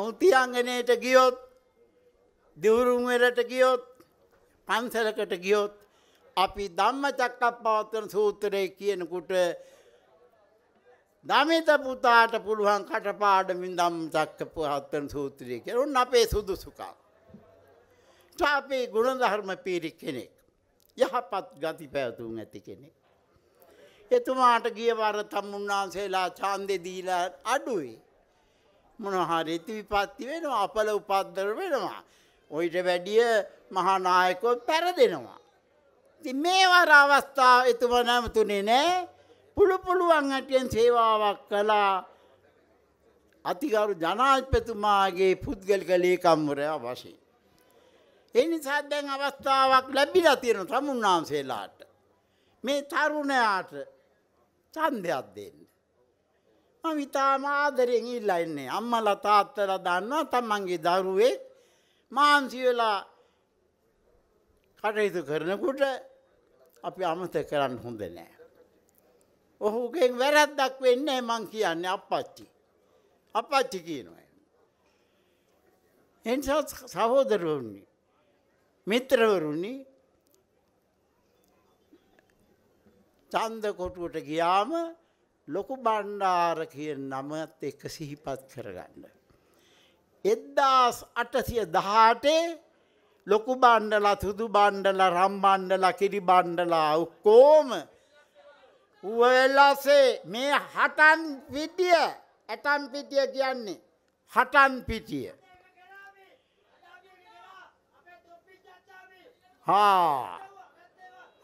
මෞතියංගනයට ගියොත් දිවුරුම් වලට ගියොත් පන්සලකට ගියොත් අපි ධම්මචක්කප්පවත්තන සූත්‍රයේ කියනකොට දමිත පුතාට පුළුවන් කටපාඩමින් ධම්මචක්කප්පවත්තන සූත්‍රය කියලා උන් අපේ සුදුසුකම්. අපේ ගුණධර්ම පිරි කෙනෙක්. යහපත් ගති පැවතුම් ඇති කෙනෙක්. එතුමාට ගිය වර තමුන්නාන්සේලා ඡන්දෙ දීලා අඩුයි. මොනවා හරි විපත්ති වෙනවා අපල උපද්දර වෙනවා. ඔයිට වැඩිය මහා නායකයෝ පෙරදෙනවා. ඉතින් මේ වර අවස්ථාව එතුමා නැමතුනේ නෑ. පුළුවන් හැටියෙන් සේවාවක් කළා. අතිගරු ජනාධිපතිතුමාගේ පුද්ගලික ලේකම්වරයා වශයෙන්. ඒ නිසා දැන් අවස්ථාවක් ලැබිලා තියෙනවා තමුන්නාන්සේලාට. මේ තරුණයාට ඡන්දයක් දෙන්න. මම ඉතාම ආදරෙන් ඉල්ලා ඉන්නේ. අම්මලා තාත්තලා දන්නවා තමන්ගේ දරුවෙක් මාන්සි වෙලා කටයුතු කරනකොට අපි අමතක කරන්න හොඳ නෑ. ඔහුගෙන් වැරද්දක් වෙන්නේ මං කියන්නේ අප්පච්චි. අප්පච්චි කියනවා. එනිසා සහෝදරවරුනි මිත්‍රවරුනි ඡන්ද කොටුවට ගියාම ලොකු බණ්ඩාර කියන නමත් එක්ක සිහිපත් කරගන්න. 1818 ලොකු බණ්ඩලා සුදු බණ්ඩලා රම් බණ්ඩලා කිරි බණ්ඩලා ඔක්කොම උවලසේ මේ හටන් පිටිය ඇටන් පිටිය කියන්නේ හටන් පිටිය.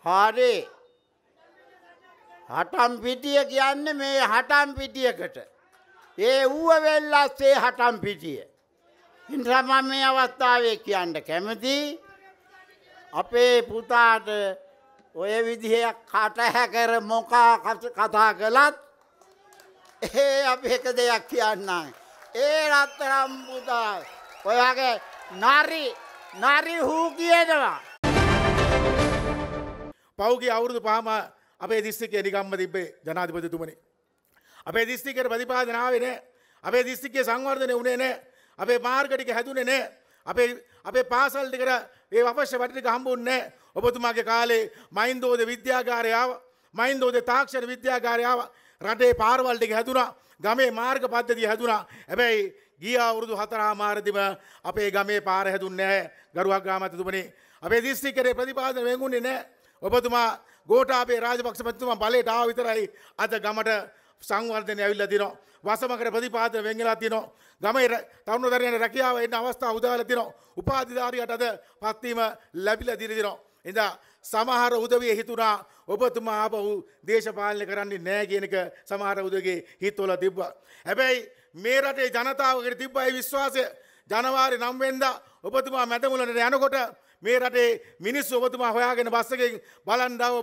හරි හටන් පිටිය කියන්නේ මේ හටන් පිටියකට. ඒ ඌව වෙල්ලස්සේ හටන් පිටිය. ඉන්ද්‍රා මම මේ අවස්ථාවේ කියන්න කැමති අපේ පුතාට ඔය විදිහේ කටහැකර මොකා කතා කළත් අපි එක දෙයක් කියන්නම්. ඒ රත්තරම් පුතා ඔයගේ නරි හූ කියනවා. පෞගේ අවුරුදු පහම අපේ දිස්ත්‍රික්කයේ නිකම්ම තිබ්බේ ජනාධිපතිතුමනි. අපේ දිස්ත්‍රික්කයට ප්‍රතිපාදන ආවේ නැහැ. අපේ දිස්ත්‍රික්කයේ සංවර්ධනය වුණේ නැහැ. අපේ මාර්ග ටික හැදුනේ නැහැ. අපේ පාසල් ටිකට ඒ අවශ්‍ය වටි ටික හම්බුන්නේ නැහැ. ඔබතුමාගේ කාලේ මහින්දෝද විද්‍යාගාරය ආවා. මහින්දෝද තාක්ෂණ විද්‍යාගාරය ආවා. රටේ පාරවල් ටික හැදුනා. ගමේ මාර්ග පද්ධතිය හැදුනා. හැබැයි ගිය අවුරුදු 4මාරදිම අපේ ගමේ පාර හැදුන්නේ නැහැ. ගරුවක් ගාමතුතුමනි. අපේ දිස්ත්‍රික්කයේ ප්‍රතිපාදන වෙන්ුනේ නැහැ. ඔබතුමා ගෝඨාභය රාජපක්ෂ මැතිතුමා බලයට ආව විතරයි අද ගමට සංවර්ධනය ඇවිල්ලා තියෙනවා. වසමකට ප්‍රතිපාදන වෙන් වෙලා තියෙනවා. ගමේ තරුණ දරුවන්ට රැකියාව එන්න අවස්ථාව උදාලා තියෙනවා. උපාධිධාරියට අද පත්වීම ලැබිලා තියෙනවා. ඉතින් සමහර උදවිය හිතුණා ඔබතුමා ආපහු දේශපාලනය කරන්නේ නැහැ කියන එක සමහර උදවියගේ හිතවල තිබ්බා. හැබැයි මේ රටේ ජනතාවගේ තිබ්බ ඒ විශ්වාසය ජනවාරි 9 වෙනිදා ඔබතුමා මැදමුලට යනකොට මේ රටේ මිනිස්සු ඔබතුමා හොයාගෙන බස් එකෙන් බලන් දාව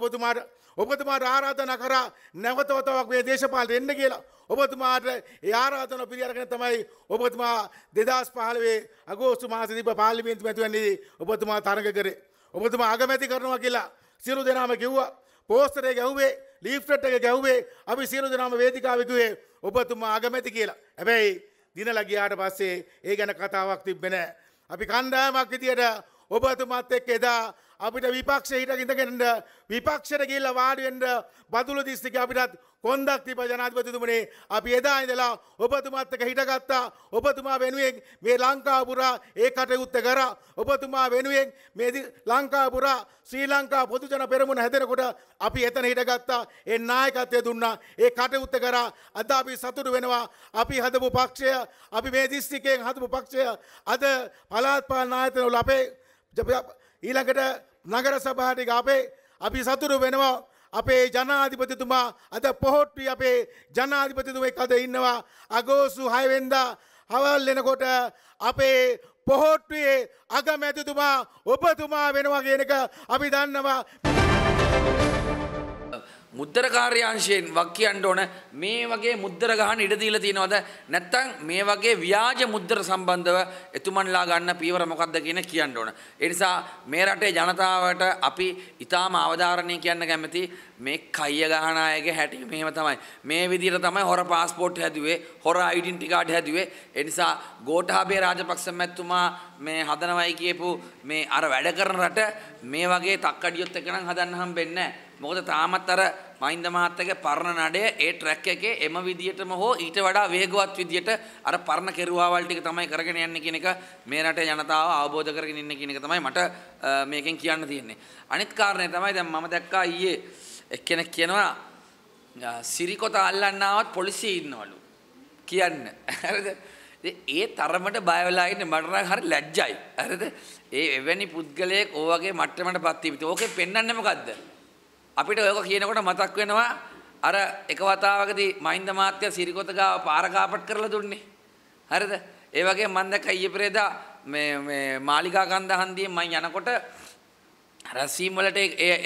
ඔබතුමාට ආරාධනා කරා නැවතවතාවක් මේ දේශපාලනයට එන්න කියලා. ඔබතුමාට ඒ ආරාධනාව පිළිඅරගෙන තමයි ඔබතුමා 2015 අගෝස්තු මාසයේ තිබ්බ පාර්ලිමේන්තු මැතිවරණයේදී ඔබතුමා තරඟ කරේ. ඔබතුමා අගමැති කරනවා කියලා සියලු දෙනාම කිව්වා. පෝස්ටර් එක ගැහුවේ, ලීෆ්ලට් එක ගැහුවේ. අපි සියලු දෙනාම වේදිකාවේ කිව්වේ ඔබතුමා අගමැති කියලා. හැබැයි දිනලා ගියාට පස්සේ ඒ ගැන කතාවක් තිබ්බේ නැහැ. අපි කණ්ඩායමක් විදියට ඔබතුමාත් එක්ක එදා අපිට විපක්ෂ හිටගෙන විපක්ෂයට ගිහිල්ලා වාඩි වෙන්න බදුළු දිස්ත්‍රික්කේ අපිටත් කොන්දක් තිබ්බ ජනාධිපතිතුමනි. අපි එදා ඉඳලා ඔබතුමාත් එක්ක හිටගත්තා. ඔබතුමා වෙනුවෙන් මේ ලංකාව පුරා ඒ කටයුත්ත කරා. ඔබතුමා වෙනුවෙන් මේ ලංකාව පුරා ශ්‍රී ලංකා පොදුජන පෙරමුණ හැදෙනකොට අපි එතන හිටගත්තා. ඒ නායකත්වය දුන්නා. ඒ කටයුත්ත කරා. අද අපි සතුටු වෙනවා. අපි හදපු පක්ෂය, අපි මේ දිස්ත්‍රික්කයෙන් හදපු පක්ෂය අද පළාත් පාලන ආයතනවල අපේ ඊළඟට නගර සභාවට අපි සතුටු වෙනවා. අපේ ජනාධිපතිතුමා අද පොහොට්ටුවේ අපේ ජනාධිපතිතුමෙක් අද ඉන්නවා. අගෝස්තු 6 වෙනිදා හවල් වෙනකොට අපේ පොහොට්ටුවේ අගමැතිතුමා ඔබතුමා වෙනවා කියන එක අපි දන්නවා. මුද්දර කාර්යාංශයෙන් වක් කියන්න ඕන මේ වගේ මුද්දර ගහන්න ඉඩ දීලා තියෙනවද නැත්නම් මේ වගේ ව්‍යාජ මුද්දර සම්බන්ධව එතුමන්ලා ගන්න පීවර මොකක්ද කියන කියන්න ඕන. ඒ නිසා මේ රටේ ජනතාවට අපි ඊටාම අවධාරණය කියන්න කැමති මේ කයිය ගහන අයගේ හැටි මෙහෙම තමයි. මේ විදිහට තමයි හොර પાස්පෝර්ට් හැදුවේ, හොර ඩෙන්ටිටි කාඩ් හැදුවේ. ඒ නිසා ගෝඨාභය රාජපක්ෂ මැතිතුමා මේ හදනවයි කියපු මේ අර වැඩ කරන රට මේ වගේ තක්කඩියොත් එක නම් හදන්න හම්බෙන්නේ නැහැ. මොකද තාමත් අර මහින්ද මහත්තයාගේ පරණ නඩය ඒ ට්‍රැක් එකේ එම විදියටම හෝ ඊට වඩා වේගවත් විදියට අර පරණ කෙරුවාවල් ටික තමයි කරගෙන යන්නේ කියන එක මේ රටේ ජනතාව අවබෝධ කරගෙන ඉන්න කියන එක තමයි මට මේකෙන් කියන්න තියෙන්නේ. අනිත් කාරණේ තමයි දැන් මම දැක්කා ඊයේ එක්කෙනෙක් කියනවා සිරිකොත අල්ලන්න ආවත් පොලිසිය ඉන්නවලු කියන්න. හරිද? ඒ තරමට බය වෙලා ඉන්නේ මට නම් හරි ලැජ්ජයි. හරිද? ඒ එවැනි පුද්ගලයෙක් ඕ වගේ මට්ටමකටපත් වීම. ඕකේ පෙන්වන්නේ මොකද්ද? අපිට ඔයක කියනකොට මතක් වෙනවා අර එක වතාවකදී මහින්ද මහත්තයා සිරිකොත ගාව පාර කාපට් කරලා දුන්නේ. හරිද? ඒ වගේ මම දැක්ක ඊයේ පෙරේදා මේ මාලිගා කන්ද හන්දියෙන් මම යනකොට රසීම් වලට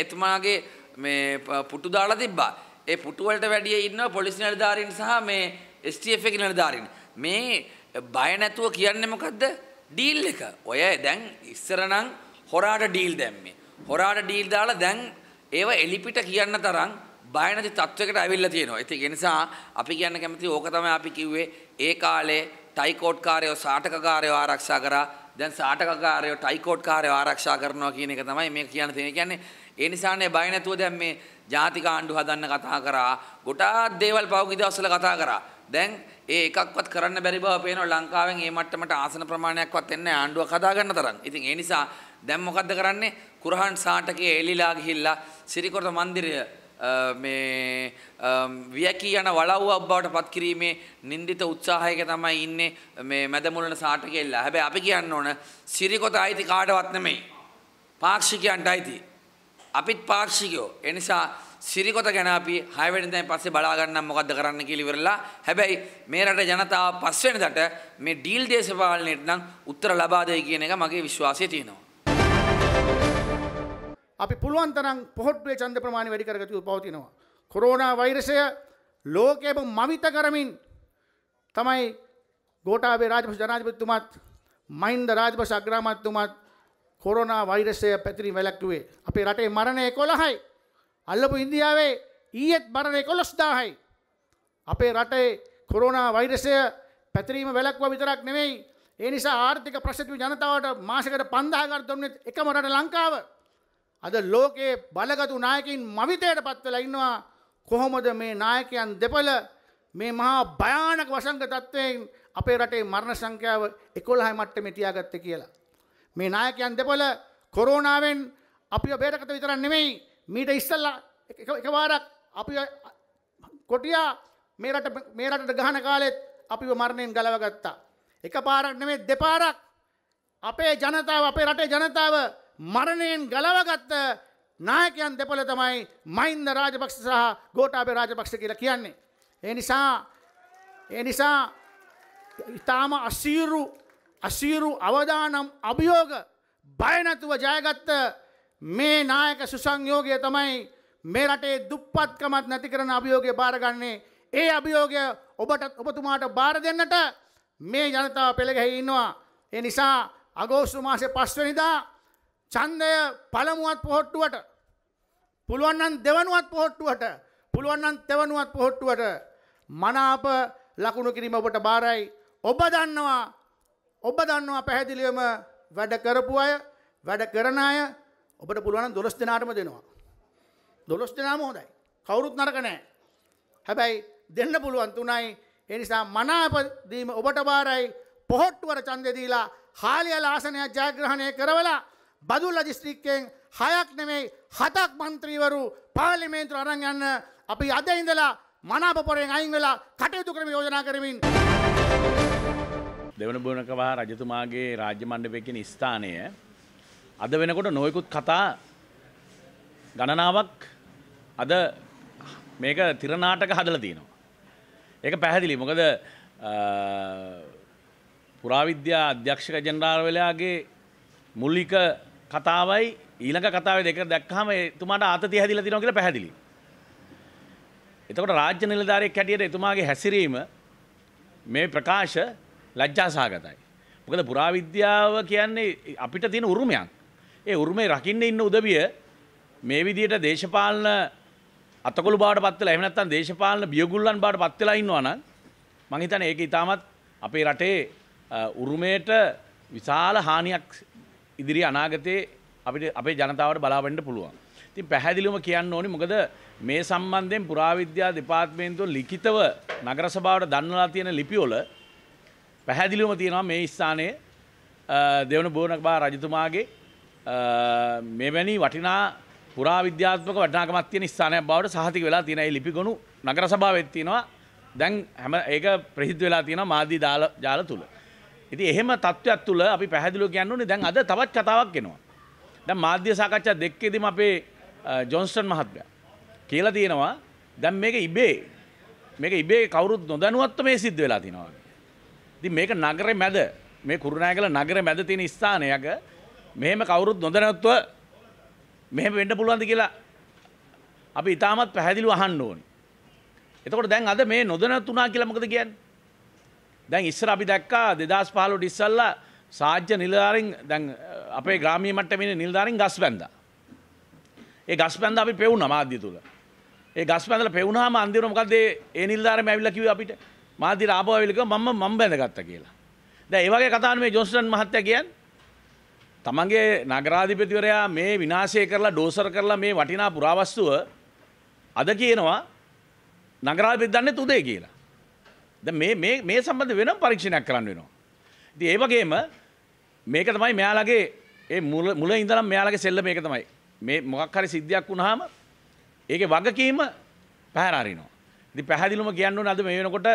එතුමාගේ මේ පුටු දාලා තිබ්බා. ඒ පුටු වලට වැඩිය ඉන්නවා පොලිස් නිලධාරීන් සහ මේ STF එකේ නිලධාරීන්. මේ බය නැතුව කියන්නේ මොකද්ද? ඩීල් එක. ඔය දැන් ඉස්සර නම් හොරාට ඩීල් දැම්මේ. හොරාට ඩීල් දාලා දැන් ඒව එලිපිට කියන්න තරම් බය නැති තත්වයකට ඇවිල්ලා තියෙනවා. ඉතින් ඒ නිසා අපි කියන්න කැමති ඕක තමයි අපි කිව්වේ ඒ කාලේ ටයිකෝඩ් කාර්යෝ සාටකකාරයෝ ආරක්ෂා කරා. දැන් සාටකකාරයෝ ටයිකෝඩ් කාර්යෝ ආරක්ෂා කරනවා කියන එක තමයි මේ කියන්න තියෙන්නේ. කියන්නේ ඒ නිසානේ බය නැතුව දැන් මේ ජාතික ආණ්ඩු හදන්න කතා කරා. ගොඩාක් දේවල් පහුගිය දවස්වල කතා කරා. දැන් ඒ එකක්වත් කරන්න බැරි බව පේනවා. ලංකාවෙන් මේ මට්ටමට ආසන ප්‍රමාණයක්වත් එන්නේ ආණ්ඩුවක් හදාගන්න තරම්. ඉතින් ඒ නිසා දැන් මොකද්ද කරන්නේ? කුරහන් සාටකයේ එලිලා ගිහිල්ලා සිරිකොත මන්දිරය මේ වියකී යන වලව්වක් බවට පත් කිරීමේ නින්දිත උත්සාහයක තමයි ඉන්නේ මේ මැදමුලන සාටකෙල්ලා. හැබැයි අපි කියන්න ඕන සිරිකොත අයිති කාටවත් නෙමෙයි. පාක්ෂිකයන්ට අයිති. අපිත් පාක්ෂිකයෝ. ඒ නිසා සිරිකොත ගැන අපි 6 වෙනිදාන් පස්සේ බලා ගන්නම් මොකද්ද කරන්න කියලා ඉවරලා. හැබැයි මේ රටේ ජනතාව 5 වෙනිදාට මේ ඩීල් දේශපාලනයට නම් උත්තර ලබා දෙයි කියන එක මගේ විශ්වාසය තියෙනවා. අපි පුළුවන් තරම් පොහොට්ටුවේ ඡන්ද ප්‍රමාණය වැඩි කරගත යුතු පවතිනවා. කොරෝනා වෛරසය ලෝකෙම මවිත කරමින් තමයි ගෝඨාභය රාජපක්ෂ ජනාධිපතිතුමාත් මහින්ද රාජපක්ෂ අග්‍රාමාත්‍යතුමාත් කොරෝනා වෛරසය පැතිරීම වැළැක්වුවේ. අපේ රටේ මරණ 11යි. අල්ලපු ඉන්දියාවේ ඊයේත් මරණ 11000යි. අපේ රටේ කොරෝනා වෛරසය පැතිරීම වැළැක්වුවා විතරක් නෙමෙයි. ඒ නිසා ආර්ථික ප්‍රශ්න ජනතාවට මාසෙකට 5000කට දුන්නේ එකම රට ලංකාව. අද ලෝකයේ බලගතු නායකයින් මවිතයට පත් වෙලා ඉන්නවා. කොහොමද මේ නායකයන් දෙපළ මේ මහා භයානක වසංගත තත්වයෙන් අපේ රටේ මරණ සංඛ්‍යාව 11 මට්ටමේ තියාගත්තේ කියලා. මේ නායකයන් දෙපළ කොරෝනාවෙන් අපිව බේරගත්ත විතරක් නෙමෙයි මීට ඉස්සෙල්ලා එකවරක් අපිව කොටියා මේ රටට ගහන කාලෙත් අපිව මරණයෙන් ගලව ගත්තා. එකපාරක් නෙමෙයි දෙපාරක් අපේ ජනතාව අපේ රටේ ජනතාව මරණයෙන් ගලවගත්ත නායකයන් දෙපළ තමයි මහින්ද රාජපක්ෂ සහ ගෝඨාභය රාජපක්ෂ කියලා කියන්නේ. ඒ නිසා ඊටාම අසීරු අවදානම් අභියෝග බය නැතුව ජයගත්ත මේ නායක සුසංයෝගය තමයි මේ රටේ දුප්පත්කමත් නැති කරන අභියෝගය බාරගන්නේ. ඒ අභියෝගය ඔබතුමාට බාර දෙන්නට මේ ජනතාව පෙළගැහී ඉන්නවා. ඒ නිසා අගෝස්තු මාසේ 5 වෙනිදා ඡන්දය පළමුවත් පොහොට්ටුවට පුළුවන් නම් දෙවනුවත් පොහොට්ටුවට පුළුවන් නම් තෙවනුවත් පොහොට්ටුවට මනාප ලකුණු කිරීම ඔබට බාරයි. ඔබ දන්නවා පැහැදිලිවම වැඩ කරපු අය වැඩ කරන අය ඔබට පුළුවන් නම් 12 දෙනාටම දෙනවා. 12 දෙනාම හොඳයි. කවුරුත් නරක නැහැ. හැබැයි දෙන්න පුළුවන් 3යි. ඒ නිසා මනාප දීම ඔබට බාරයි. පොහොට්ටුවට ඡන්දය දීලා හාලියල ආසනයක් ජයග්‍රහණය කරවලා බදුල්ල දිස්ත්‍රික්කයෙන් 6ක් නෙමෙයි 7ක් മന്ത്രിවරු පාර්ලිමේන්තුවට අරන් යන්න අපි අද ඉඳලා මනාප පොරෙන් අයින් වෙලා කටයුතු කරමු යෝජනා කරමින් දෙවන බුණකවහ රජතුමාගේ රාජ්‍ය මණ්ඩපයේ කියන ස්ථානය අද වෙනකොට නොයෙකුත් කතා ගණනාවක් අද මේක තිරනාටක හදලා තියෙනවා. ඒක පැහැදිලි. මොකද පුරාවිද්‍යා අධ්‍යක්ෂක ජෙනරාල්වලයාගේ මූලික කතාවයි ඊළඟ කතාවේ දෙක දැක්කහම එතුමාට ආතතිය හැදිලා තියෙනවා කියලා පැහැදිලි. එතකොට රාජ්‍ය නිලධාරියෙක් හැටියට එතුමාගේ හැසිරීම මේ ප්‍රකාශ ලැජ්ජා සහගතයි. මොකද පුරාවිද්‍යාව කියන්නේ අපිට තියෙන උරුමයක්. ඒ උරුමේ රකින්න ඉන්න උදවිය මේ විදිහට දේශපාලන අතකොළු බවට පත් වෙලා එහෙම නැත්නම් දේශපාලන බියගුල්ලන් බවට පත් වෙලා ඉන්නවා නම් මම හිතන්නේ ඒක ඊටමත් අපේ රටේ උරුමයට විශාල හානියක් ඉදිරි අනාගතයේ අපිට අපේ ජනතාවට බලාවෙන්න පුළුවන්. ඉතින් පැහැදිලිවම කියන්න ඕනි මොකද මේ සම්බන්ධයෙන් පුරාවිද්‍යා දෙපාර්තමේන්තුව ලිඛිතව නගර සභාවට දන්වලා තියෙන ලිපිවල පැහැදිලිවම තියෙනවා මේ ස්ථානයේ දෙවන බෝනකබා රජතුමාගේ මෙවැනි වටිනා පුරාවිද්‍යාත්මක වටිනාකමක් තියෙන ස්ථානයක් බවට සහතික වෙලා තියෙන ඒ ලිපිගොනු නගර සභාවෙත් තියෙනවා. දැන් හැම ඒක ප්‍රසිද්ධ වෙලා තියෙනවා මාධ්‍ය ජාල තුල. ඉතින් එහෙම තත්ත්වයක් තුල අපි පැහැදිලිව කියන්න ඕනේ දැන් අද තවත් කතාවක් එනවා. දැන් මාධ්‍ය සාකච්ඡා දෙකකදීම අපේ ජොන්ස්ටන් මහත්මයා කියලා තියෙනවා දැන් මේක ඉබේ කවුරුත් නොදැනුවත්ව මේ සිද්ධ වෙලා තියෙනවා. ඉතින් මේක නගරේ මැද මේ කුරුණෑගල නගරේ මැද තියෙන ස්ථානයක මෙහෙම කවුරුත් නොදැනුවත්ව මෙහෙම වෙන්න පුළුවන්ද කියලා අපි ඊටමත් පැහැදිලිව අහන්න ඕනේ. එතකොට දැන් අද මේ නොදැනුවතුනා කියලා මොකද කියන්නේ? දැන් ඉස්සර අපි දැක්කා 2015 ඉස්සල්ලා සාජ්‍ය නිලධාරීන් දැන් අපේ ග්‍රාමීය මට්ටමේ නිලධාරීන් ගස් බැන්දා. ඒ ගස් බැන්දා අපි පෙවුනා මාධ්‍ය තුල. ඒ ගස් බැන්දලා පෙවුනාම අන්තිමට මොකද ඒ නිලධාරීන් ඇවිල්ලා කිව්වේ අපිට මාධ්‍යට ආපහු ඇවිල්ලා කිව්වා මම බැඳගත්තා කියලා. දැන් ඒ වගේ කතාවක් මේ ජොන්ස්ටන් මහත්තයා කියන්නේ තමන්ගේ නගරාධිපතිවරයා මේ විනාශය කරලා ඩෝසර් කරලා මේ වටිනා පුරාවස්තුව අද කියනවා නගරාධිපති දන්නේ උදේ කියලා. දැන් මේ සම්බන්ධ වෙනම පරීක්ෂණයක් කරන්න වෙනවා. ඉතින් ඒ වගේම මේක තමයි මෙයාලගේ ඒ මුල ඉඳලා මෙයාලගේ සෙල්ල මේක තමයි. මේ මොකක් හරි සිද්ධියක් වුණාම ඒකේ වගකීම පැහැර අරිනවා. ඉතින් පැහැදිලිවම කියන්න ඕනේ අද මේ වෙනකොට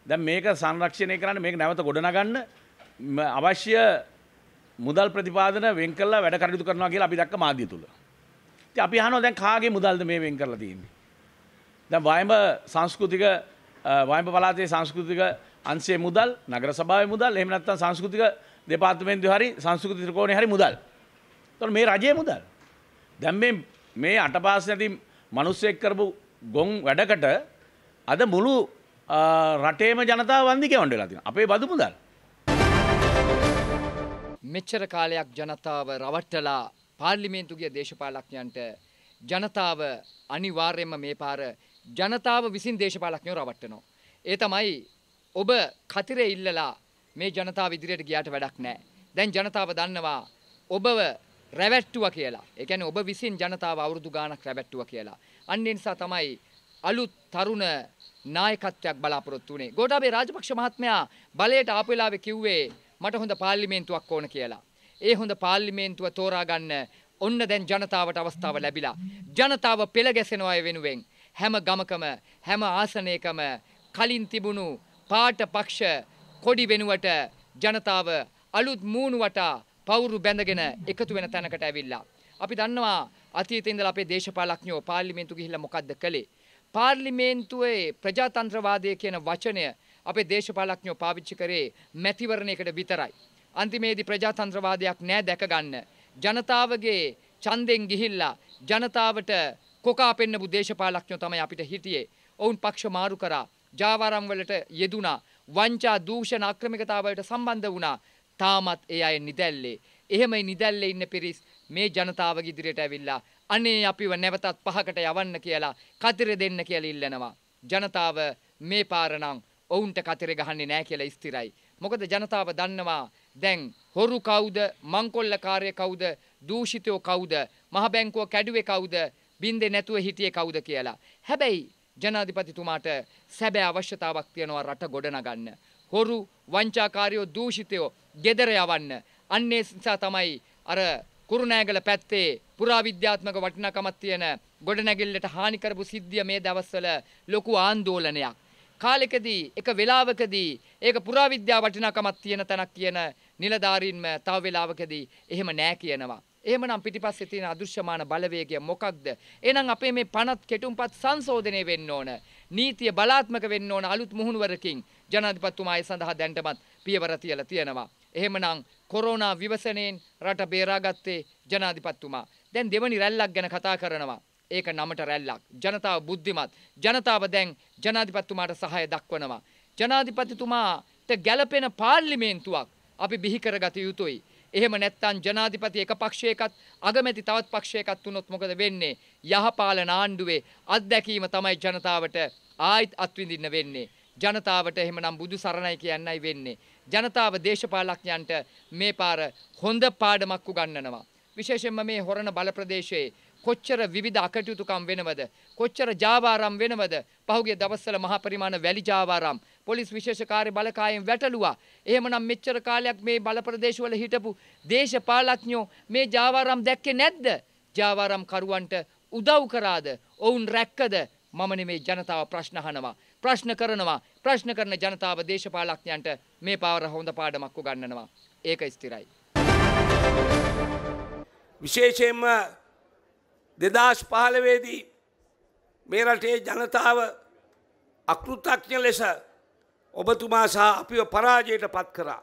දැන් මේක සංරක්ෂණය කරන්න මේක නැවත ගොඩනගන්න අවශ්‍ය මුදල් ප්‍රතිපාදන වෙන් කරලා වැඩ කටයුතු කරනවා කියලා අපි දැක්ක මාධ්‍ය තුල. ඉතින් අපි අහනවා දැන් කාගේ මුදල්ද මේ වෙන් කරලා තියෙන්නේ? දැන් වයඹ පළාතේ සංස්කෘතික අංශයේ මුදල්, නගර සභාවේ මුදල්, එහෙම නැත්නම් සංස්කෘතික දෙපාර්තමේන්තුවේ හරි සංස්කෘති ත්‍රිකෝණේ හරි මුදල්. එතකොට මේ රජයේ මුදල්. දැන් මේ අටපාස් නැති මිනිස්සෙක් කරපු ගොන් වැඩකට අද මුළු රටේම ජනතාව වන්දි කියවන්න වෙලා තියෙනවා. අපේ බදු මුදල්. මෙච්චර කාලයක් ජනතාව රවට්ටලා පාර්ලිමේන්තුවේ දේශපාලඥයන්ට ජනතාව අනිවාර්යයෙන්ම මේ පාර ජනතාව විසින් දේශපාලඥයෝ රවට්ටනවා. ඒ තමයි ඔබ කතිරේ ඉල්ලලා මේ ජනතාව ඉදිරියට ගියාට වැඩක් නැහැ. දැන් ජනතාව දන්නවා ඔබව රැවට්ටුවා කියලා. ඒ කියන්නේ ඔබ විසින් ජනතාව අවුරුදු ගාණක් රැවට්ටුවා කියලා. අන්න ඒ නිසා තමයි අලුත් තරුණ නායකත්වයක් බලාපොරොත්තු වුණේ. ගෝඨාභය රාජපක්ෂ මහත්මයා බලයට ආපු වෙලාවේ කිව්වේ මට හොඳ පාර්ලිමේන්තුවක් ඕන කියලා. ඒ හොඳ පාර්ලිමේන්තුව තෝරා ගන්න ඔන්න දැන් ජනතාවට අවස්ථාව ලැබිලා. ජනතාව පෙළ ගැසෙනවා වෙනුවෙන් හැම ගමකම හැම ආසනයකම කලින් තිබුණු පාට පක්ෂ කොඩි වෙනුවට ජනතාව අලුත් මූණු වටා පවුරු බැඳගෙන එකතු වෙන තැනකට ඇවිල්ලා. අපි දන්නවා අතීතේ ඉඳලා අපේ දේශපාලඥයෝ පාර්ලිමේන්තු ගිහිල්ලා මොකද්ද කළේ? පාර්ලිමේන්තුවේ ප්‍රජාතන්ත්‍රවාදය කියන වචනය අපේ දේශපාලඥයෝ පාවිච්චි කරේ මැතිවරණයකට විතරයි. අන්තිමේදී ප්‍රජාතන්ත්‍රවාදයක් නෑ දැක ගන්න. ජනතාවගේ ඡන්දෙන් ගිහිල්ලා ජනතාවට කොකා පෙන්නපු දේශපාලඥයෝ තමයි අපිට හිටියේ. ඔවුන් පක්ෂ මාරු කරා, ජාවාරම් වලට යෙදුනා, වංචා දූෂණ අක්‍රමිකතාවලට සම්බන්ධ වුණා. තාමත් ඒ අය නිදැල්ලේ. එහෙමයි නිදැල්ලේ ඉන්න පිරිස් මේ ජනතාවගේ ඉදිරියට ඇවිල්ලා අනේ අපිව නැවතත් පහකට යවන්න කියලා කතිරේ දෙන්න කියලා ඉල්ලනවා. ජනතාව මේ පාර නම් ඔවුන්ට කතිරේ ගහන්නේ නැහැ කියලා ස්ථිරයි. මොකද ජනතාව දන්නවා දැන් හොරු කවුද, මංකොල්ලකාරය කවුද, දූෂිතයෝ කවුද, මහ බැංකුව කැඩුවේ කවුද, බින්දේ නැතුව හිටියේ කවුද කියලා. හැබැයි ජනාධිපතිතුමාට සැබෑ අවශ්‍යතාවක් තියෙනවා රට ගොඩනගන්න. හොරු, වංචාකාරයෝ, දූෂිතයෝ ගෙදර යවන්න. අන්නේ නිසා තමයි අර කුරුණෑගල පැත්තේ පුරාවිද්‍යාත්මක වටිනාකමක් තියෙන ගොඩනැගිල්ලට හානි කරපු සිද්ධිය මේ දවස්වල ලොකු ආందోලනයක්. කාලෙකදී එක වෙලාවකදී ඒක පුරාවිද්‍යා වටිනාකමක් තියෙන තැනක් කියන නිලධාරීන්ම තව වෙලාවකදී එහෙම නෑ කියනවා. එහෙමනම් පිටිපස්සේ තියෙන අදෘශ්‍යමාන බලවේගය මොකක්ද? එහෙනම් අපේ මේ පනත් කෙටුම්පත් සංශෝධනය වෙන්න ඕන. නීතිය බලාත්මක වෙන්න ඕන අලුත් මුහුණුවරකින් ජනාධිපතිතුමා ඒ සඳහා දැන්ටමත් පියවර තියලා තියෙනවා. එහෙමනම් කොරෝනා විවසනයෙන් රට බේරාගත්තේ ජනාධිපතිතුමා. දැන් දෙවනි රැල්ලක් ගැන කතා කරනවා. ඒක නමට රැල්ලක්. ජනතාව බුද්ධිමත්. ජනතාව දැන් ජනාධිපතිතුමාට සහාය දක්වනවා. ජනාධිපතිතුමාට ගැළපෙන පාර්ලිමේන්තුවක් අපි බිහි කරගත යුතුයි. එහෙම නැත්නම් ජනාධිපති එක පක්ෂයකත් අගමැති තවත් පක්ෂයකත් වුණොත් මොකද වෙන්නේ? යහපාලන ආණ්ඩුවේ අත්දැකීම තමයි ජනතාවට ආයිත් අත්විඳින්න වෙන්නේ. ජනතාවට එහෙමනම් බුදු සරණයි කියන්නයි වෙන්නේ. ජනතාව දේශපාලඥයන්ට මේ පාර හොඳ පාඩමක් උගන්වනවා. විශේෂයෙන්ම මේ හොරණ බල ප්‍රදේශයේ කොච්චර විවිධ අකටයුතුකම් වෙනවද? කොච්චර ජාවාරම් වෙනවද? පහුගිය දවස්වල මහා පරිමාණ වැලි ජාවාරම් පොලිස් විශේෂ කාර්ය බලකායෙන් වැටලුවා. එහෙමනම් මෙච්චර කාලයක් මේ බල ප්‍රදේශවල හිටපු දේශපාලඥයෝ මේ ජාවාරම් දැක්කේ නැද්ද? ජාවාරම් කරුවන්ට උදව් කරාද? ඔවුන් රැක්කද? මම නෙමේ ජනතාව ප්‍රශ්න අහනවා. ප්‍රශ්න කරනවා. ප්‍රශ්න කරන ජනතාව දේශපාලඥයන්ට මේ පාර හොඳ පාඩමක් උගන්වනවා. ඒක ස්ථිරයි. විශේෂයෙන්ම 2015 මේ රටේ ජනතාව අකෘතඥ ලෙස ඔබතුමා සහ අපිව පරාජයට පත් කරා.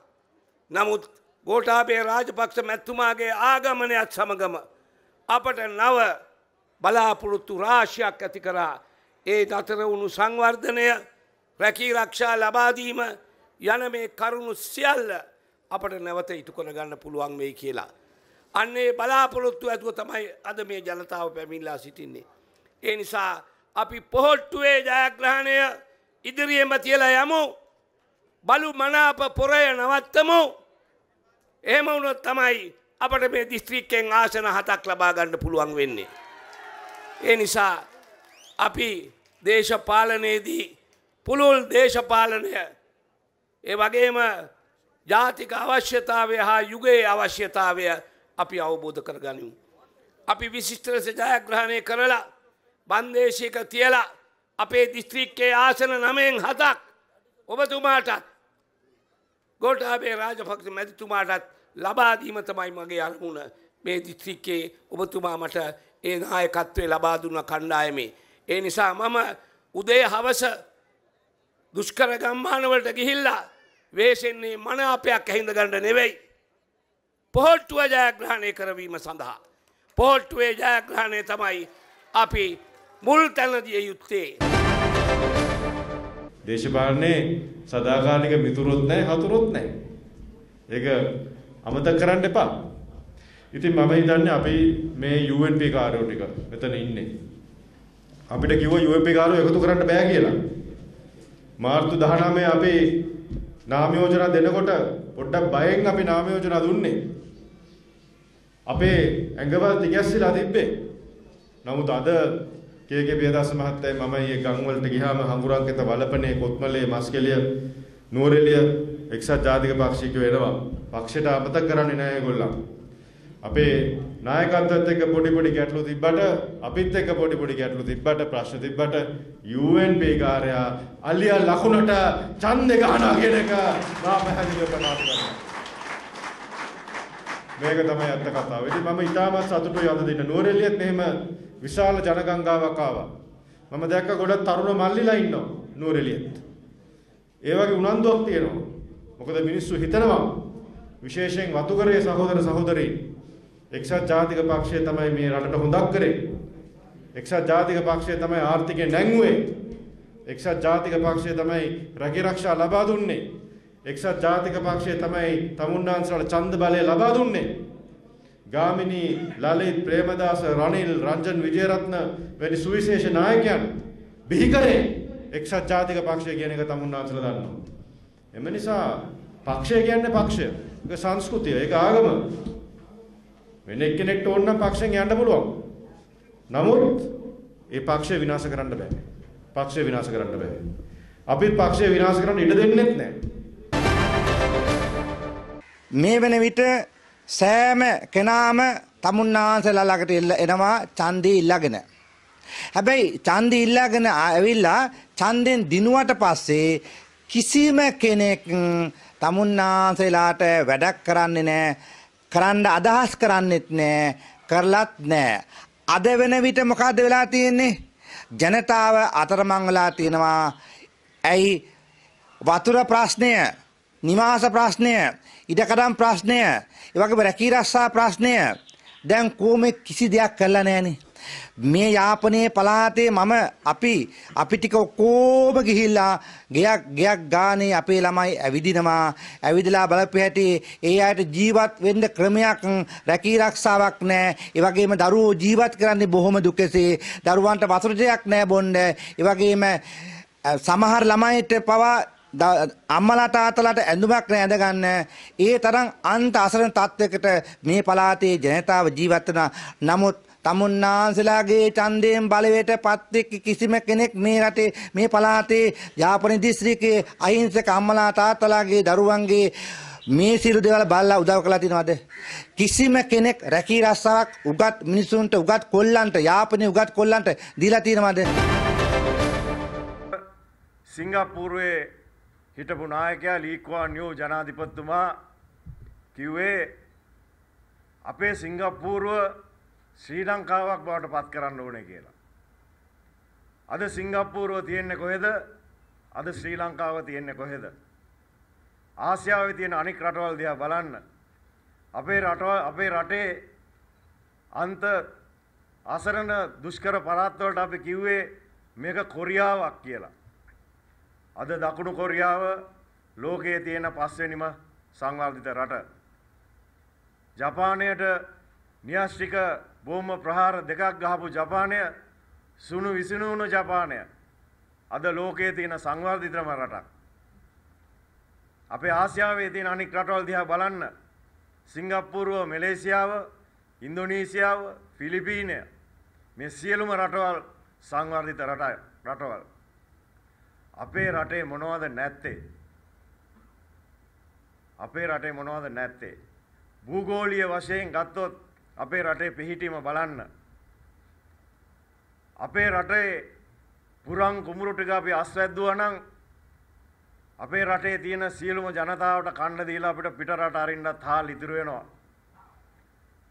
නමුත් ගෝඨාභය රාජපක්ෂ මැතිතුමාගේ ආගමනයත් සමගම අපට නව බලාපොරොත්තු රාශියක් ඇති කරා. ඒ අතර වුණු සංවර්ධනය, රැකී රක්ෂා ලබා දීම යන මේ කරුණු සියල්ල අපට නැවත ඉටු කරගන්න පුළුවන් වෙයි කියලා. අන්නේ බලාපොරොත්තු ඇතුව තමයි අද මේ ජනතාව පැමිණලා සිටින්නේ. ඒ නිසා අපි පොහොට්ටුවේ ජයග්‍රහණය ඉදිරියෙම තියලා යමු. බලු මනාප පොරය නවත්තමු. එහෙම වුණොත් තමයි අපට මේ දිස්ත්‍රික්කෙන් ආසන 7ක් ලබා ගන්න පුළුවන් වෙන්නේ. ඒ නිසා අපි දේශපාලනයේදී පුළුල් දේශපාලනය ඒ වගේම ජාතික අවශ්‍යතාවය හා යුගයේ අවශ්‍යතාවය අපි අවබෝධ කරගනිමු. අපි විශිෂ්ට ලෙස ජයග්‍රහණය කරලා බන්දේශයක තියලා අපේ දිස්ත්‍රික්කයේ ආසන 9න් 7ක් ඔබතුමාටත් ගෝඨාභය රාජපක්ෂ මැතිතුමාටත් ලබා දීම තමයි මගේ අරමුණ. මේ දිස්ත්‍රික්කයේ ඔබතුමා මට ඒ නායකත්වය ලබා දුන්න කණ්ඩායමේ. ඒ නිසා මම උදේ හවස දුෂ්කර ගම්මානවලට ගිහිල්ලා වේසෙන්නේ මනාපයක් ඇහිඳ ගන්න නෙවෙයි. පොහොට්ටුව ජයග්‍රහණය කරවීම සඳහා. පොහොට්ටුවේ ජයග්‍රහණය තමයි අපි මුල් තැන දිය යුත්තේ. දේශපාලනේ සදාකාලික මිතුරොත් නැහැ, හතුරොත් නැහැ. ඒක අමතක කරන්න එපා. ඉතින් මම හිතන්නේ අපි මේ UNP කාර්යෝ ටික මෙතන ඉන්නේ. අපිට කිව්වා UNP කාර්යෝ එකතු කරන්න බෑ කියලා. මාර්තු 19 අපි නාම යෝජනා දෙනකොට පොඩ්ඩක් බයෙන් අපි නාම යෝජනා දුන්නේ. අපේ ඇඟවල් දිගැස්සিলা තිබ්බේ. නමුත් අද කේ.කේ. පියදාස මහත්තයා මම ඊයේ ගම් වලට ගියාම හඟුරක්කෙත වලපනේ කොත්මලේ මස්කෙලිය නුවරඑළිය එක්සත් ජාතික පක්ෂිකයෝ එනවා. පක්ෂයට අමතක කරන්නේ නැහැ ඒගොල්ලන්. අපේ නායකත්වයත් එක්ක පොඩි ගැටලු තිබ්බට අපිත් එක්ක පොඩි ගැටලු තිබ්බට ප්‍රශ්න තිබ්බට UNP කාර්යයා අලියා ලකුණට ඡන්දේ ගන්නවා කියන එක මා පැහැදිලිව ප්‍රකාශ කරනවා. මේක තමයි අත්ත කතාව. ඉතින් මම ඉතාමත් සතුටුයි අද දින නුවරඑළියෙත් මෙහෙම විශාල ජනගංගාවක් ආවා. මම දැක්ක ගොඩක් තරුණ මල්ලිලා ඉන්නවා නුවරඑළියෙත්. ඒ වගේ උනන්දුවක් තියෙනවා. මොකද මිනිස්සු හිතනවා විශේෂයෙන් වතුකරේ සහෝදර සහෝදරී එක්සත් ජාතික පක්ෂය තමයි මේ රටට හොඳක් කරේ. එක්සත් ජාතික පක්ෂය තමයි ආර්ථිකය නැංගුවේ. එක්සත් ජාතික පක්ෂය තමයි රැකීරක්ෂා ලබා දුන්නේ. එක්සත් ජාතික පක්ෂය තමයි තමුන්නාන්සලට ඡන්ද බලය ලබා දුන්නේ. ගාමිණී, ලලිත්, ප්‍රේමදාස, රනිල්, රංජන් විජේරත්න වැනි සුවිශේෂ නායකයන් බිහි කරේ එක්සත් ජාතික පක්ෂය කියන එක තමුන්නාන්සලා දන්නවා. එම නිසා පක්ෂය කියන්නේ පක්ෂය. ඒක සංස්කෘතිය, ඒක ආගම. වෙන එක්කෙනෙක්ට ඕන නම් පක්ෂයෙන් යන්න පුළුවන්. නමුත් ඒ පක්ෂය විනාශ කරන්න බෑ. පක්ෂය විනාශ කරන්න බෑ. අපි පක්ෂය විනාශ කරන්න ඉඩ දෙන්නෙත් නෑ. මේ වෙන විට සෑම කෙනාම තමුන්නාන්සලා ළඟට එනවා ඡන්දේ ඉල්ලගෙන. හැබැයි ඡන්දේ ඉල්ලගෙන ඇවිල්ලා ඡන්දෙන් දිනුවට පස්සේ කිසිම කෙනෙක් තමුන්නාන්සලාට වැඩක් කරන්නේ නැහැ. කරන්න අදහස් කරන්නෙත් නැහැ. කරලත් නැහැ. අද වෙන විට මොකද්ද වෙලා තියෙන්නේ? ජනතාව අතරමං වෙලා තියෙනවා. ඇයි වතුර ප්‍රශ්නය, නිවාස ප්‍රශ්නය, ඉඩකඩම් ප්‍රශ්නය, ඒ වගේම රැකී රක්ෂා ප්‍රශ්නය දැන් කොහොම කිසි දෙයක් කරලා නැහනේ. මේ යාපනයේ පළාතේ මම අපි ටික ඔක්කොම ගිහිල්ලා ගයක් ගානේ අපේ ළමයි ඇවිදිනවා. ඇවිදලා බලපු හැටි ඒ අයට ජීවත් වෙන්න ක්‍රමයක් රැකී ආරක්ෂාවක් නැහැ. ඒ වගේම දරුවෝ ජීවත් කරන්නේ බොහොම දුකසේ. දරුවන්ට වතුර ටිකක් නැහැ බොන්න. ඒ වගේම සමහර ළමයිට පවා අම්මලා තාත්තලාට ඇඳුමක් නෑ ඇඳ ගන්න. ඒ තරම් අන්ත අසරණ තත්වයකට මේ පළාතේ ජනතාව ජීවත් වෙනවා. නමුත් තමුන්නාන්සලාගේ ඡන්දයෙන් බලවේට පත් කිසිම කෙනෙක් මේ රටේ මේ පළාතේ යාපනයේ දිස්ත්‍රික්කයේ අහිංසක අම්මලා තාත්තලාගේ දරුවන්ගේ මේ සියලු දේවල් බලලා උදව් කළා තියෙනවද? කිසිම කෙනෙක් රැකී රස්සාවක් උගත් මිනිසුන්ට උගත් කොල්ලන්ට යාපනයේ උගත් කොල්ලන්ට දීලා තියෙනවද? සිංගප්පූරුවේ හිටපු නායකයා ලී කුවාන් යූ ජනාධිපතිතුමා කිව්වේ අපේ සිංගප්පූරුව ශ්‍රී ලංකාවක් බවට පත් කරන්න ඕනේ කියලා. අද සිංගප්පූරුව තියෙන්නේ කොහෙද? අද ශ්‍රී ලංකාව තියෙන්නේ කොහෙද? ආසියාවේ තියෙන අනික් රටවල් දිහා බලන්න. අපේ රටේ අන්ත අසරණ දුෂ්කර පළාත් වලට අපි කිව්වේ මේක කොරියාවක් කියලා. අද දකුණු කොරියාව ලෝකයේ තියෙන 5 වෙනිම සංවර්ධිත රට. ජපානයට න්‍යෂ්ටික බෝම්බ ප්‍රහාර 2ක් ගහපු ජපානය සුණු විසිනුණු ජපානය අද ලෝකයේ තියෙන සංවර්ධිතම රටක්. අපේ ආසියාවේ තියෙන අනික් රටවල් දිහා බලන්න. සිංගප්පූරුව, මැලේසියාව, ඉන්දෝනීසියාව, ෆිලිපීනය මේ සියලුම රටවල් සංවර්ධිත රටවල්. අපේ රටේ මොනවද නැත්තේ? අපේ රටේ මොනවද නැත්තේ? භූගෝලීය වශයෙන් ගත්තොත් අපේ රටේ පිහිටීම බලන්න. අපේ රටේ පුරන් කුඹුරු ටික අපි අස්වැද්දුවා නම් අපේ රටේ තියෙන සියලුම ජනතාවට කන්න දීලා අපිට පිට රට අරින්නත් හාල් ඉතුරු වෙනවා.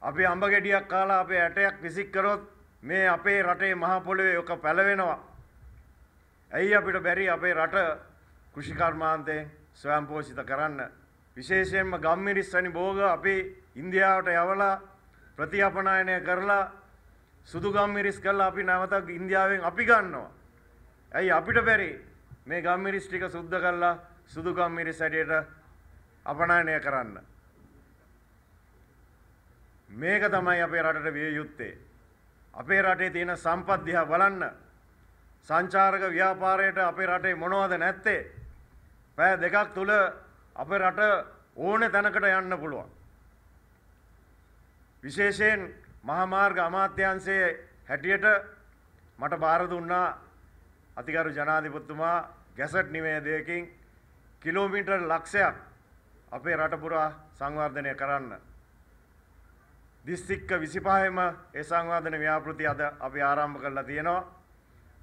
අපි අඹ ගෙඩියක් කාලා අපේ ඇටයක් විසික් කරොත් මේ අපේ රටේ මහ පොළොවේ ඔක පැලවෙනවා. ඇයි අපිට බැරි අපේ රට කෘෂිකර්මාන්තයෙන් ස්වයං පෝෂිත කරන්න? විශේෂයෙන්ම ගම්මිරිස් වැනි භෝග අපි ඉන්දියාවට යවලා ප්‍රතිඅපනයනය කරලා සුදු ගම්මිරිස් කරලා අපි නැවත ඉන්දියාවෙන් අපි ගන්නවා. ඇයි අපිට බැරි මේ ගම්මිරිස් ටික සුද්ධ කරලා සුදු ගම්මිරිස් හැටියට අපනයනය කරන්න? මේක තමයි අපේ රටට විය යුත්තේ. අපේ රටේ තියෙන සම්පත් දිහා බලන්න. සංචාරක ව්‍යාපාරයට අපේ රටේ මොනවද නැත්තේ? පැය 2ක් තුල අපේ රට ඕනේ තැනකට යන්න පුළුවන්. විශේෂයෙන් මහා මාර්ග අමාත්‍යාංශයේ හැටියට මට බාර දුන්නා අතිගරු ජනාධිපතිතුමා ගැසට් නිවේදයකින් කිලෝමීටර් ලක්ෂයක් අපේ රට පුරා සංවර්ධනය කරන්න. දිස්ත්‍රික්ක 25ෙම ඒ සංවර්ධන ව්‍යාපෘති අද අපි ආරම්භ කරලා තියෙනවා.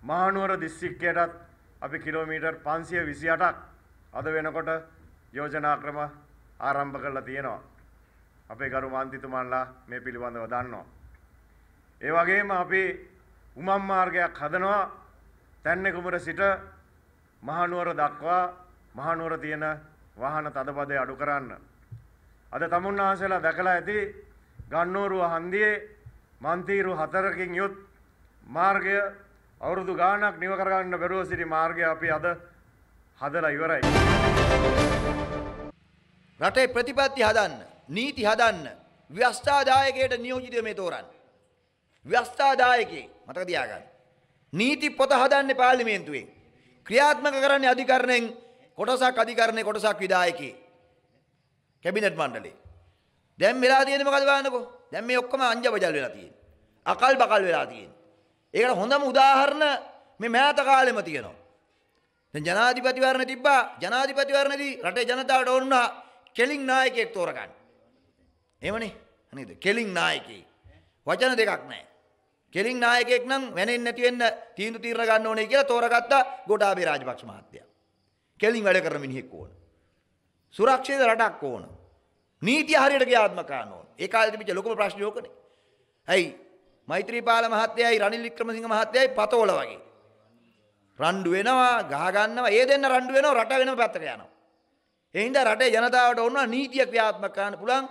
මහනුවර දිස්ත්‍රික්කයටත් අපි කිලෝමීටර් 528ක් අද වෙනකොට යෝජනා ක්‍රම ආරම්භ කරලා තියෙනවා. අපේ ගරු මන්ත්‍රීතුමන්ලා මේ පිළිබඳව දන්නවා. ඒ වගේම අපි උමම් මාර්ගයක් හදනවා තැන්නේ කුමර සිට මහනුවර දක්වා මහනුවර තියෙන වාහන තදබදය අඩු කරන්න. අද තමුන්නාන්සලා දැකලා ඇති ගන්නෝරුව හන්දියේ මන්තිරු 4කින් යුත් මාර්ගය අවුරුදු ගාණක් නිව කරගන්න බැරුව සිටි මාර්ගය අපි අද හදලා ඉවරයි. රටේ ප්‍රතිපත්ති හදන්න, නීති හදන්න, ව්‍යවස්ථාදායකයට නියෝජිතව මේ තෝරන්න. ව්‍යවස්ථාදායකේ මතක තියාගන්න. නීති පොත හදන්නේ පාර්ලිමේන්තුවෙන්. ක්‍රියාත්මක කරන්නේ අධිකරණයෙන් කොටසක් අධිකරණයේ කොටසක් විධායකේ. කැබිනට් මණ්ඩලේ. දැන් වෙලා තියෙන්නේ මොකද බලන්නකෝ. දැන් මේ ඔක්කොම අංජබජල් වෙලා තියෙන්නේ. අකල් බකල් වෙලා තියෙන්නේ. ඒකට හොඳම උදාහරණ මේ මෑත කාලෙම තියෙනවා. දැන් ජනාධිපතිවරණ තිබ්බා. ජනාධිපතිවරණදී රටේ ජනතාවට ඕන වුණා කෙලින් නායකයෙක් තෝරගන්න. එහෙමනේ නේද? කෙලින් නායකයෙක්. වචන දෙකක් නැහැ. කෙලින් නායකයෙක් නම් වෙනෙන්නේ නැති වෙන්න තීන්දුව తీරන ගන්න ඕනේ කියලා තෝරගත්ත ගෝඨාභය රාජපක්ෂ මහත්තයා. කෙලින් වැඩ කරන මිනිහෙක් ඕන. සුරක්ෂිත රටක් ඕන. නීතිය හරියට ක්‍රියාත්මක කරන්න ඕන. ඒ කාලේ තිබිච්ච ලොකුම ප්‍රශ්නේ ඕකනේ. ඇයි මෛත්‍රීපාල මහත්තයයි රනිල් වික්‍රමසිංහ මහත්තයයි පතෝල වගේ. රණ්ඩු වෙනවා, ගහ ගන්නවා, ඒ දෙන්න රණ්ඩු වෙනවා, රට වෙනම පැත්තට යනවා. ඒ හින්දා රටේ ජනතාවට ඕන නීතිය ක්‍රියාත්මක කරන්න පුළුවන්,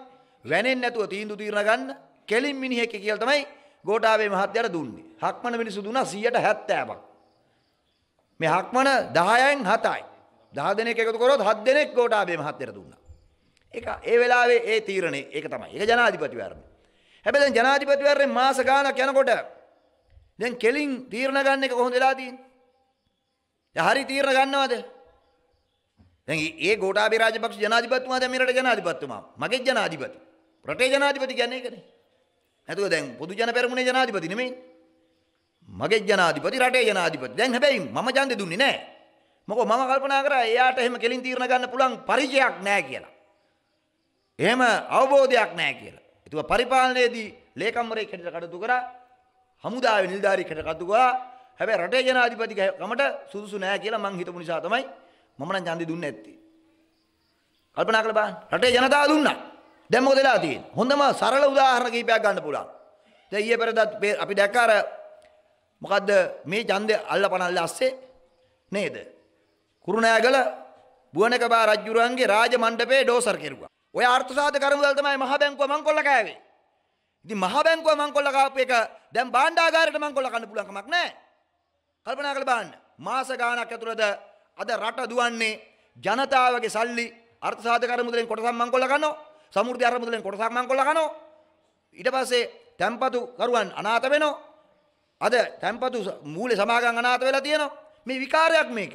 වැනෙන්නේ නැතුව තීන්දුව తీරන ගන්න කෙලින් මිනිහෙක් කියලා තමයි ගෝඨාභය මහත්තයාට දුන්නේ. හක්මන මිනිස්සු දුන්නා 70%ක්. මේ හක්මන 10න් 7යි. 10 දෙනෙක් එකතු කරොත් 7 දෙනෙක් ගෝඨාභය මහත්තයාට දුන්නා. ඒක ඒ වෙලාවේ ඒ තීරණේ ඒක තමයි. ඒක ජනාධිපතිවරණය. හැබැයි දැන් ජනාධිපතිවරණේ මාස ගාණක් යනකොට දැන් කෙලින් තීරණ ගන්න එක කොහොමද වෙලා තියෙන්නේ? දැන් හරි තීරණ ගන්නවද? දැන් ඒ ගෝඨාභය රාජපක්ෂ ජනාධිපතිතුමා දැන් මේ රටේ ජනාධිපතිතුමා. මගේ ජනාධිපති. රටේ ජනාධිපති කියන්නේ ඒකනේ. නැතුව දැන් පොදු ජන පෙරමුණේ ජනාධිපති නෙමෙයි. මගේ ජනාධිපති රටේ ජනාධිපති. දැන් හැබැයි මම ඡන්දෙ දුන්නේ නැහැ. මොකද මම කල්පනා කරා එයාට එහෙම කෙලින් තීරණ ගන්න පුළුවන් පරිචයක් නැහැ කියලා. එහෙම අවබෝධයක් නැහැ කියලා. ඒක පරිපාලනයේදී ලේකම්වරයෙක් හැටියට කටයුතු කරා. හමුදාවේ නිලධාරියෙක් හැටියට කටයුතු කරා. හැබැයි රටේ ජනාධිපති කමට සුදුසු නැහැ කියලා මං හිතපු නිසා තමයි මම නම් ඡන්දෙ දුන්නේ නැත්තේ. කල්පනා කරලා බලන්න. රටේ ජනතාව දුන්නා. දැන් මොකද වෙලා තියෙන්නේ? හොඳම සරල උදාහරණ කිහිපයක් ගන්න පුළුවන්. දැන් ඊයේ පෙරේදා අපි දැක්ක අර මොකද්ද මේ ඡන්දේ අල්ලපනල්ල ඇස්සේ නේද? කුරුණෑගල බුවනකබා රජුරන්ගේ රාජ මණ්ඩපයේ ඩෝසර් කෙරුවා. ඔය අර්ථසාධක කරමුදල් තමයි මහ බැංකුව මංකොල්ල කෑවේ. ඉතින් මහ බැංකුව මංකොල්ල කාපු එක දැන් භාණ්ඩාගාරයට මංකොල්ල කන්න පුළුවන් කමක් නැහැ. කල්පනා කරලා බලන්න. මාස ගාණක් ඇතුළත අද රට දුවන්නේ ජනතාවගේ සල්ලි අර්ථසාධක කරමුදලෙන් කොටසක් මංකොල්ල කනවා. සමෘද්ධි අරමුදලෙන් කොටසක් මංකොල්ල කනවා. ඊට පස්සේ තැම්පතු කරුවන් අනාථ වෙනවා. අද තැම්පතු මූල්‍ය සමාගම් අනාථ වෙලා තියෙනවා. මේ විකාරයක් මේක.